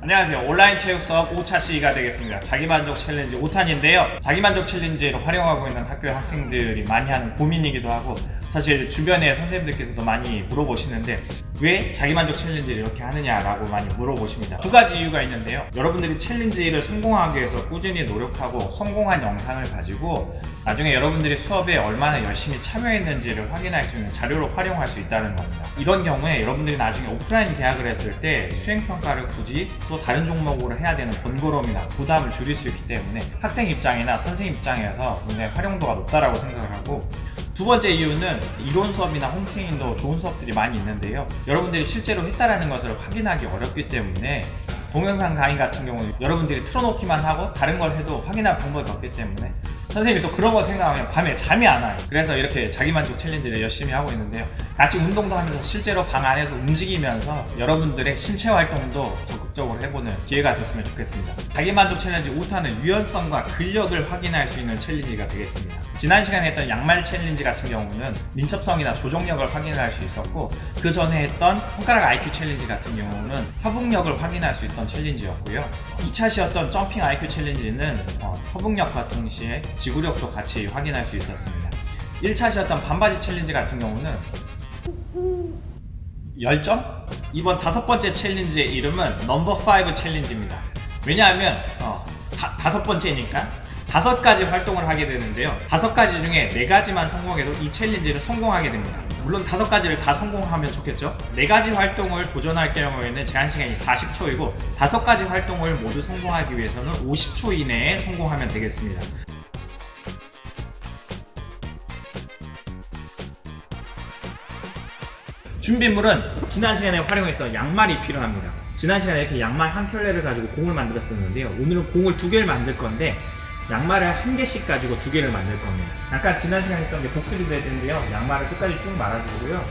안녕하세요. 온라인 체육 수업 5차 시기가 되겠습니다. 자기만족 챌린지 5탄인데요. 자기만족 챌린지를 활용하고 있는 학교의 학생들이 많이 하는 고민이기도 하고, 사실 주변에 선생님들께서도 많이 물어보시는데 왜 자기만족 챌린지를 이렇게 하느냐라고 많이 물어보십니다. 두 가지 이유가 있는데요. 여러분들이 챌린지를 성공하기 위해서 꾸준히 노력하고 성공한 영상을 가지고 나중에 여러분들이 수업에 얼마나 열심히 참여했는지를 확인할 수 있는 자료로 활용할 수 있다는 겁니다. 이런 경우에 여러분들이 나중에 오프라인 계약을 했을 때 수행평가를 굳이 또 다른 종목으로 해야 되는 번거로움이나 부담을 줄일 수 있기 때문에 학생 입장이나 선생님 입장에서 굉장히 활용도가 높다라고 생각을 하고, 두 번째 이유는 이론 수업이나 홈트레이닝도 좋은 수업들이 많이 있는데요. 여러분들이 실제로 했다라는 것을 확인하기 어렵기 때문에 동영상 강의 같은 경우는 여러분들이 틀어놓기만 하고 다른 걸 해도 확인할 방법이 없기 때문에 선생님이 또 그런 거 생각하면 밤에 잠이 안 와요. 그래서 이렇게 자기만족 챌린지를 열심히 하고 있는데요. 같이 운동도 하면서 실제로 방 안에서 움직이면서 여러분들의 신체 활동도 적극적으로 해보는 기회가 됐으면 좋겠습니다. 자기만족 챌린지 5탄은 유연성과 근력을 확인할 수 있는 챌린지가 되겠습니다. 지난 시간에 했던 양말 챌린지 같은 경우는 민첩성이나 조정력을 확인할 수 있었고, 그 전에 했던 손가락 IQ 챌린지 같은 경우는 협응력을 확인할 수 있던 챌린지였고요. 2차시였던 점핑 IQ 챌린지는 협응력과 동시에 지구력도 같이 확인할 수 있었습니다. 1차시였던 반바지 챌린지 같은 경우는 열정? 이번 5번째 챌린지의 이름은 넘버 5 챌린지입니다. 왜냐하면 5번째니까 5가지 활동을 하게 되는데요. 5가지 중에 4가지만 성공해도 이 챌린지를 성공하게 됩니다. 물론 5가지를 다 성공하면 좋겠죠. 4가지 활동을 도전할 경우에는 제한시간이 40초이고 5가지 활동을 모두 성공하기 위해서는 50초 이내에 성공하면 되겠습니다. 준비물은 지난 시간에 활용했던 양말이 필요합니다. 지난 시간에 이렇게 양말 한 켤레를 가지고 공을 만들었었는데요. 오늘은 공을 2개를 만들 건데 양말을 1개씩 가지고 2개를 만들 겁니다. 잠깐 지난 시간에 했던 게 복습이 될 텐데요. 양말을 끝까지 쭉 말아주고요.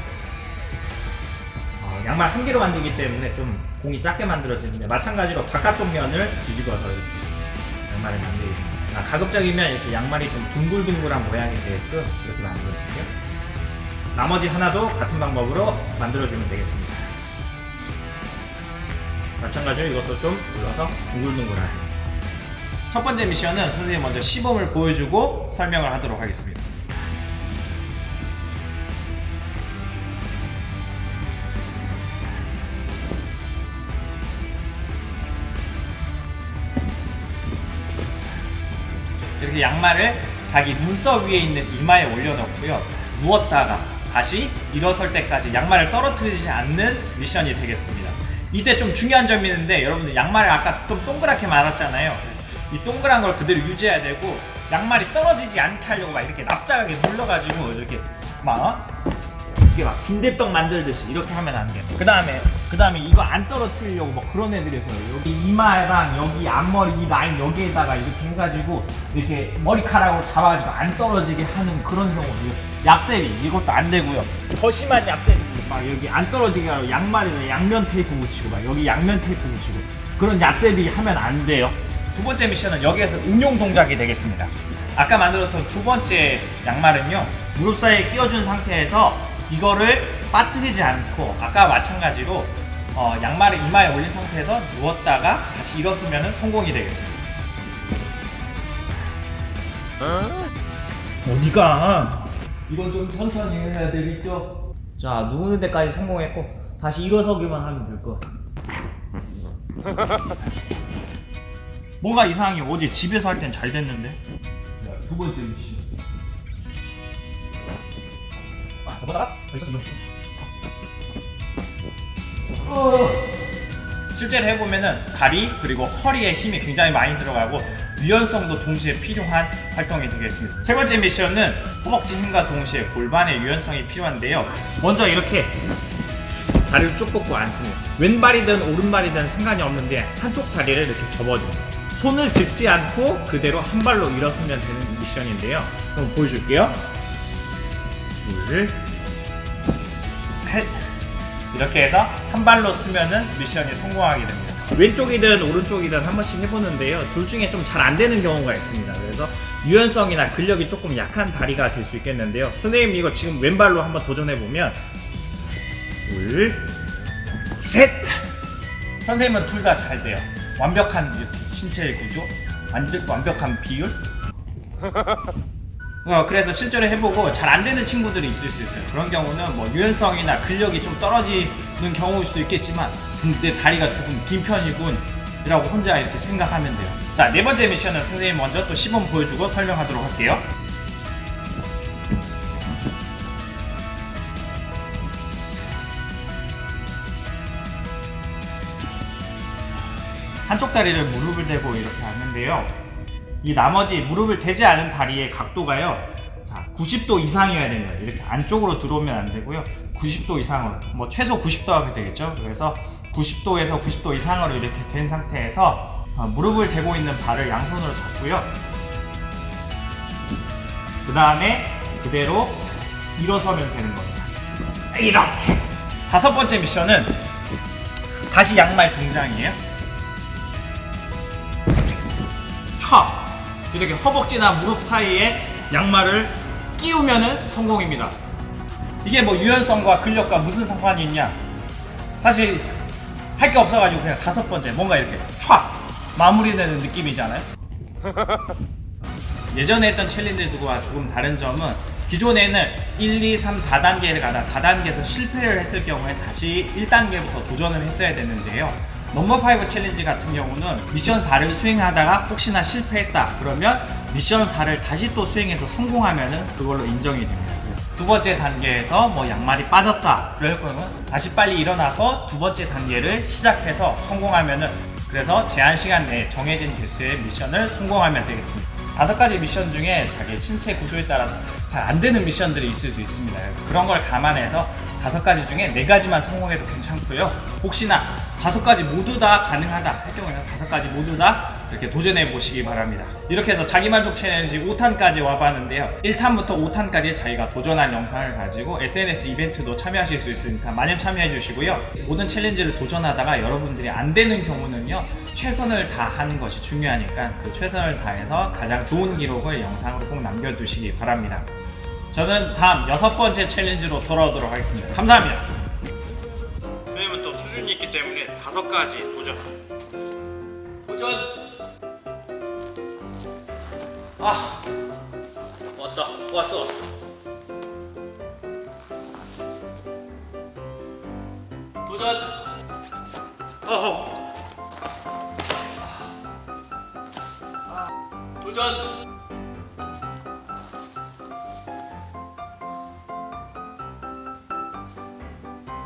양말 1개로 만들기 때문에 좀 공이 작게 만들어지는데, 마찬가지로 바깥쪽 면을 뒤집어서 이렇게 양말을 만들게 됩니다. 가급적이면 이렇게 양말이 좀 둥글둥글한 모양이 되게끔 이렇게 만들어줄게요. 나머지 하나도 같은 방법으로 만들어주면 되겠습니다. 마찬가지로 이것도 좀 눌러서 둥글둥글하게. 첫 번째 미션은 선생님이 먼저 시범을 보여주고 설명을 하도록 하겠습니다. 이렇게 양말을 자기 눈썹 위에 있는 이마에 올려놓고요. 누웠다가 다시 일어설 때까지 양말을 떨어뜨리지 않는 미션이 되겠습니다. 이때 좀 중요한 점이 있는데, 여러분들 양말을 아까 좀 동그랗게 말았잖아요. 그래서 이 동그란 걸 그대로 유지해야 되고, 양말이 떨어지지 않게 하려고 막 이렇게 납작하게 눌러가지고 이렇게 이게 막 빈대떡 만들듯이 이렇게 하면 안 돼요. 그 다음에 이거 안 떨어뜨리려고 뭐 그런 애들이 있어요. 여기 이마랑 여기 앞머리 이 라인 여기에다가 이렇게 해가지고 이렇게 머리카락으로 잡아가지고 안 떨어지게 하는 그런 경우, 얍세비 이것도 안 되고요. 더 심한 얍세비, 막 여기 안 떨어지게 하고 양말에 양면 테이프 붙이고 막 여기 양면 테이프 붙이고 그런 얍세비 하면 안 돼요. 두 번째 미션은 여기에서 응용 동작이 되겠습니다. 아까 만들었던 두 번째 양말은요, 무릎 사이에 끼워준 상태에서 이거를 빠뜨리지 않고 아까 마찬가지로 양말을 이마에 올린 상태에서 누웠다가 다시 일어서면 성공이 되겠습니다. 어디가? 이건 좀 천천히 해야 되겠죠? 자, 누우는 데까지 성공했고 다시 일어서기만 하면 될 거. 뭔가 이상하게 어제 집에서 할 땐 잘 됐는데. 자, 두 번째 미션. 저보다가 실제로 해보면은 다리 그리고 허리에 힘이 굉장히 많이 들어가고 유연성도 동시에 필요한 활동이 되겠습니다. 세 번째 미션은 허벅지 힘과 동시에 골반의 유연성이 필요한데요. 먼저 이렇게 다리를 쭉 뻗고 앉습니다. 왼발이든 오른발이든 상관이 없는데 한쪽 다리를 이렇게 접어줍니다. 손을 짚지 않고 그대로 한 발로 일어서면 되는 미션인데요. 그럼 보여줄게요. 둘, 셋. 이렇게 해서 한 발로 쓰면은 미션이 성공하게 됩니다. 왼쪽이든 오른쪽이든 한 번씩 해보는데요. 둘 중에 좀 잘 안 되는 경우가 있습니다. 그래서 유연성이나 근력이 조금 약한 다리가 될 수 있겠는데요. 선생님 이거 지금 왼발로 한번 도전해보면 둘, 셋! 선생님은 둘 다 잘 돼요. 완벽한 이렇게 신체 구조, 완벽한 비율. 그래서 실제로 해보고 잘 안 되는 친구들이 있을 수 있어요. 그런 경우는 뭐 유연성이나 근력이 좀 떨어지는 경우일 수도 있겠지만, 근데 다리가 조금 긴 편이군 이라고 혼자 이렇게 생각하면 돼요. 자, 네 번째 미션은 선생님 먼저 또 시범 보여주고 설명하도록 할게요. 한쪽 다리를 무릎을 대고 이렇게 하는데요. 이 나머지 무릎을 대지 않은 다리의 각도가요, 자, 90도 이상이어야 됩니다. 이렇게 안쪽으로 들어오면 안 되고요. 90도 이상으로, 뭐 최소 90도 하게 되겠죠. 그래서 90도에서 90도 이상으로 이렇게 된 상태에서 무릎을 대고 있는 발을 양손으로 잡고요. 그 다음에 그대로 일어서면 되는 겁니다. 이렇게. 다섯 번째 미션은 다시 양말 등장이에요. 이렇게 허벅지나 무릎 사이에 양말을 끼우면은 성공입니다. 이게 뭐 유연성과 근력과 무슨 상관이 있냐? 사실 할 게 없어가지고 그냥 다섯 번째 뭔가 이렇게 촥 마무리되는 느낌이잖아요. 예전에 했던 챌린지들과 조금 다른 점은 기존에는 1, 2, 3, 4단계를 가다 4단계에서 실패를 했을 경우에 다시 1단계부터 도전을 했어야 되는데요. 넘버5 챌린지 같은 경우는 미션 4를 수행하다가 혹시나 실패했다 그러면 미션 4를 다시 또 수행해서 성공하면은 그걸로 인정이 됩니다. 그래서 두 번째 단계에서 뭐 양말이 빠졌다 그럴 거면 다시 빨리 일어나서 두 번째 단계를 시작해서 성공하면은, 그래서 제한 시간 내에 정해진 개수의 미션을 성공하면 되겠습니다. 5가지 미션 중에 자기 신체 구조에 따라서 잘 안 되는 미션들이 있을 수 있습니다. 그래서 그런 걸 감안해서 5가지 중에 4가지만 성공해도 괜찮고요. 혹시나 5가지 모두 다 가능하다 할 경우에는 5가지 모두 다 이렇게 도전해 보시기 바랍니다. 이렇게 해서 자기만족 챌린지 5탄까지 와봤는데요. 1탄부터 5탄까지 자기가 도전한 영상을 가지고 SNS 이벤트도 참여하실 수 있으니까 많이 참여해 주시고요. 모든 챌린지를 도전하다가 여러분들이 안 되는 경우는요, 최선을 다하는 것이 중요하니까 그 최선을 다해서 가장 좋은 기록을 영상으로 꼭 남겨두시기 바랍니다. 저는 다음 6번째 챌린지로 돌아오도록 하겠습니다. 감사합니다. 선생님은 또 수준이 있기 때문에 5가지 도전. 왔어. 도전. 도전.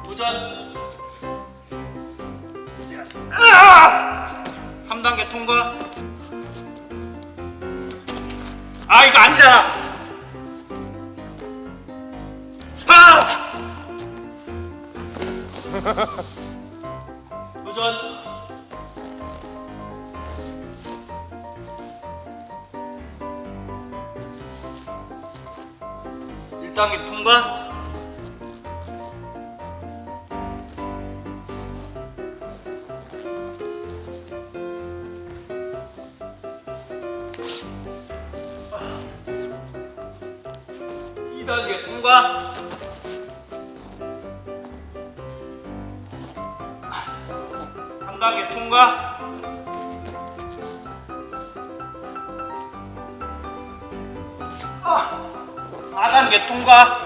도전. 3단계 통과. 이거 아니잖아. 도전. 단계 통과. 단계 통과. 3단계 통과. 4단계 통과.